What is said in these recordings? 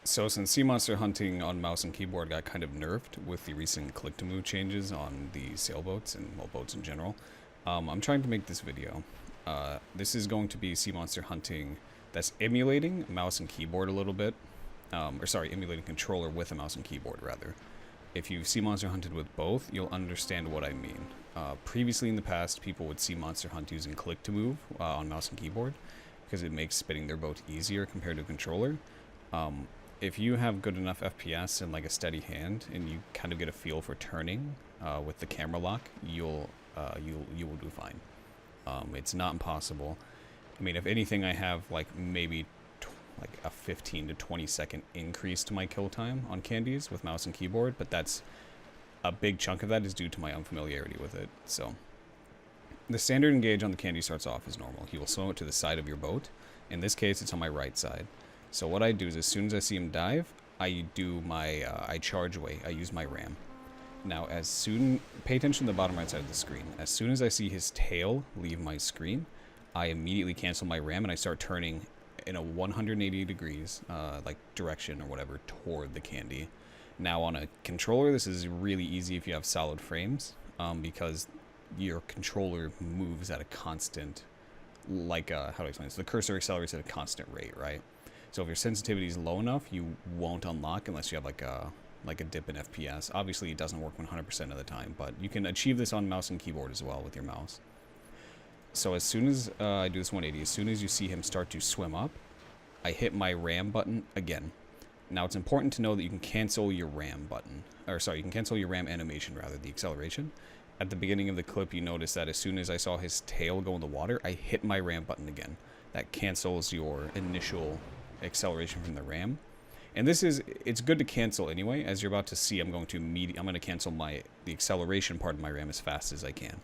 So since sea monster hunting on mouse and keyboard got kind of nerfed with the recent click to move changes on the sailboats and well, boats in general, I'm trying to make this video. This is going to be sea monster hunting that's emulating mouse and keyboard a little bit, or sorry, emulating controller with a mouse and keyboard rather. If you've sea monster hunted with both, you'll understand what I mean. Previously in the past, people would sea monster hunt using click to move on mouse and keyboard because it makes spinning their boat easier compared to a controller. If you have good enough FPS and like a steady hand, and you kind of get a feel for turning with the camera lock, you will do fine. It's not impossible. I mean, if anything, I have like maybe like a 15 to 20 second increase to my kill time on Candies with mouse and keyboard, but that's a big chunk of that is due to my unfamiliarity with it. So the standard engage on the Candy starts off as normal. He will swim it to the side of your boat. In this case, it's on my right side. So what I do is as soon as I see him dive, I do my, I charge away. I use my ram. Now, pay attention to the bottom right side of the screen. As soon as I see his tail leave my screen, I immediately cancel my ram and I start turning in a 180 degrees, like direction or whatever, toward the Candy. Now on a controller, this is really easy if you have solid frames, because your controller moves at a constant, like, how do I explain this? The cursor accelerates at a constant rate, right? So if your sensitivity is low enough, you won't unlock unless you have like a dip in FPS. Obviously, it doesn't work 100% of the time, but you can achieve this on mouse and keyboard as well with your mouse. So as soon as I do this 180, as soon as you see him start to swim up, I hit my ram button again. Now it's important to know that you can cancel your ram button, or sorry, you can cancel your ram animation rather, the acceleration. At the beginning of the clip, you notice that as soon as I saw his tail go in the water, I hit my ram button again. That cancels your initial acceleration from the ram. And it's good to cancel anyway. As you're about to see, I'm going to cancel the acceleration part of my ram as fast as I can.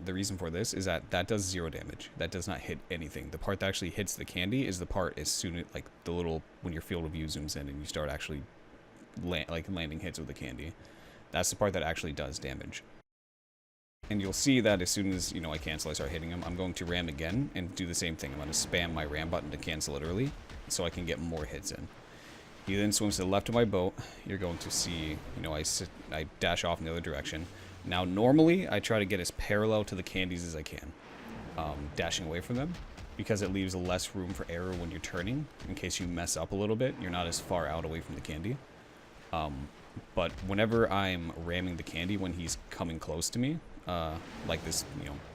The reason for this is that does 0 damage. That does not hit anything. The part that actually hits the Candy is the part as soon as, like, when your field of view zooms in and you start actually landing hits with the Candy. That's the part that actually does damage. And you'll see that as soon as, I cancel, I start hitting him, I'm going to ram again and do the same thing. I'm going to spam my ram button to cancel it early so I can get more hits in. He then swims to the left of my boat. You're going to see, I dash off in the other direction. Now, normally, I try to get as parallel to the Candies as I can, dashing away from them, because it leaves less room for error when you're turning. In case you mess up a little bit, you're not as far out away from the Candy. But whenever I'm ramming the Candy when he's coming close to me, like this,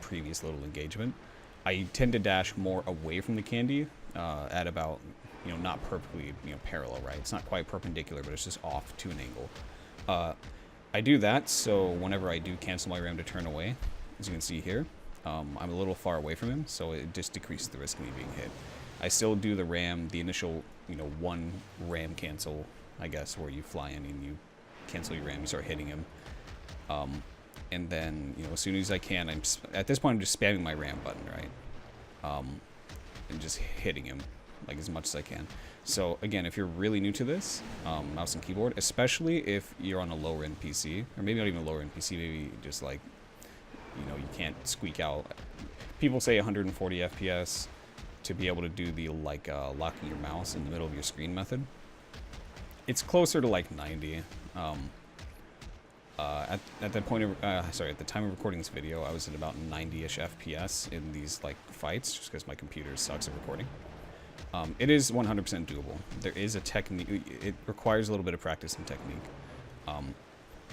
previous little engagement, I tend to dash more away from the Candy at about, not perfectly, parallel, right? It's not quite perpendicular, but it's just off to an angle. I do that, so whenever I do cancel my ram to turn away, as you can see here, I'm a little far away from him, so it just decreases the risk of me being hit. I still do the ram, the initial, one ram cancel, I guess, where you fly in and you cancel your ram, you start hitting him. And then, as soon as I can, at this point, I'm just spamming my ram button, right? And just hitting him, like, as much as I can. So, again, if you're really new to this, mouse and keyboard, especially if you're on a lower-end PC, or maybe not even a lower-end PC, maybe just, like, you can't squeak out. People say 140 FPS to be able to do the, like, locking your mouse in the middle of your screen method. It's closer to, like, 90. At that point, at the time of recording this video, I was at about 90-ish FPS in these, like, fights, just because my computer sucks at recording. It is 100% doable. There is a technique. It requires a little bit of practice and technique.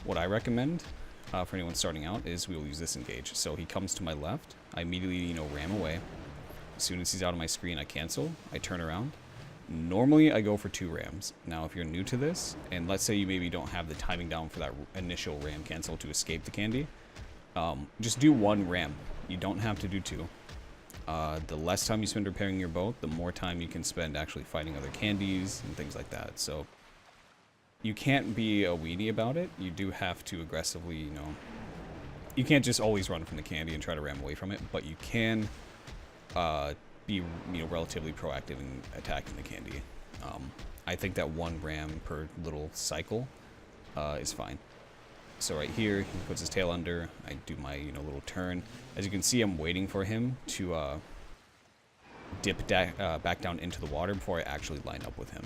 What I recommend for anyone starting out is we will use this engage. So he comes to my left. I immediately, ram away. As soon as he's out of my screen, I cancel. I turn around. Normally, I go for 2 rams. Now, if you're new to this, and let's say you maybe don't have the timing down for that initial ram cancel to escape the Candy, just do 1 ram. You don't have to do 2. The less time you spend repairing your boat, the more time you can spend actually fighting other Candies and things like that. So you can't be a weenie about it. You do have to aggressively, you can't just always run from the Candy and try to ram away from it, but you can be, relatively proactive in attacking the Candy. I think that 1 ram per little cycle is fine. So right here, he puts his tail under. I do my, little turn. As you can see, I'm waiting for him to, to land. And then I just ram away. As soon as he lands, I cancel. I turn around. I ram again. Now normally I go for 2 rams. You don't have to do 2. The less time you spend repairing your boat, the more time you can spend actually fighting other Candies and things like that. So you can't be a weenie about it. You do have to aggressively, you can't just always run from the Candy and try to ram away from it, but you can be, relatively proactive in attacking the Candy. I think that 1 ram per little cycle is fine. So right here, he puts his tail under. I do my, little turn. As you can see, I'm waiting for him to, dip back down into the water before I actually line up with him.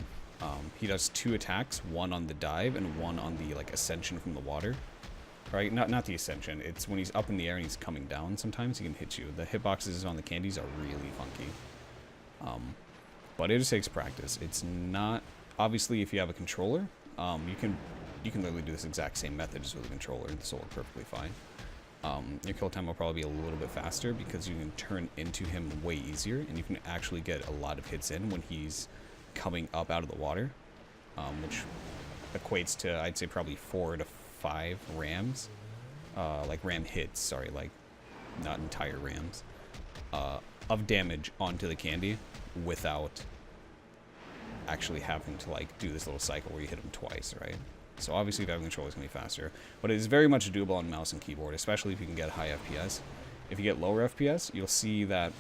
He does 2 attacks, one on the dive and one on the like ascension from the water. Right? Not the ascension. It's when he's up in the air and he's coming down. Sometimes he can hit you. The hitboxes on the candies are really funky. But it just takes practice. It's not obviously if you have a controller, you can literally do this exact same method just with a controller and this will work perfectly fine. Your kill time will probably be a little bit faster because you can turn into him way easier and you can actually get a lot of hits in when he's coming up out of the water, which equates to I'd say probably 4 to 5 rams, like ram hits, sorry, like not entire rams, of damage onto the candy without actually having to like do this little cycle where you hit him twice, right? So obviously if you have a controller it's going to be faster, but it is very much doable on mouse and keyboard, especially if you can get high FPS. If you get lower FPS, you'll see that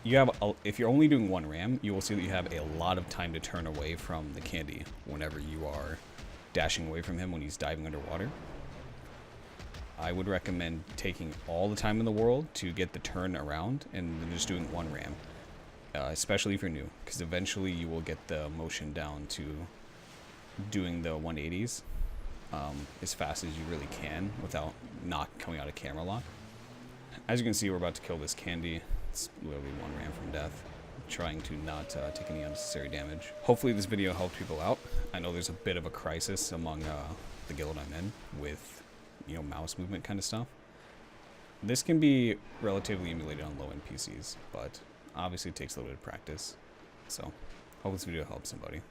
you have, if you're only doing 1 ram, you will see that you have a lot of time to turn away from the candy whenever you are dashing away from him when he's diving underwater. I would recommend taking all the time in the world to get the turn around and then just doing 1 ram, especially if you're new, because eventually you will get the motion down to doing the 180s as fast as you really can without not coming out of camera lock. As you can see, we're about to kill this candy. It's literally 1 ram from death. I'm trying to not take any unnecessary damage. Hopefully this video helped people out. I know there's a bit of a crisis among the guild I'm in with, you know, mouse movement kind of stuff. This can be relatively emulated on low-end PCs, but obviously it takes a little bit of practice. So, hope this video helps somebody.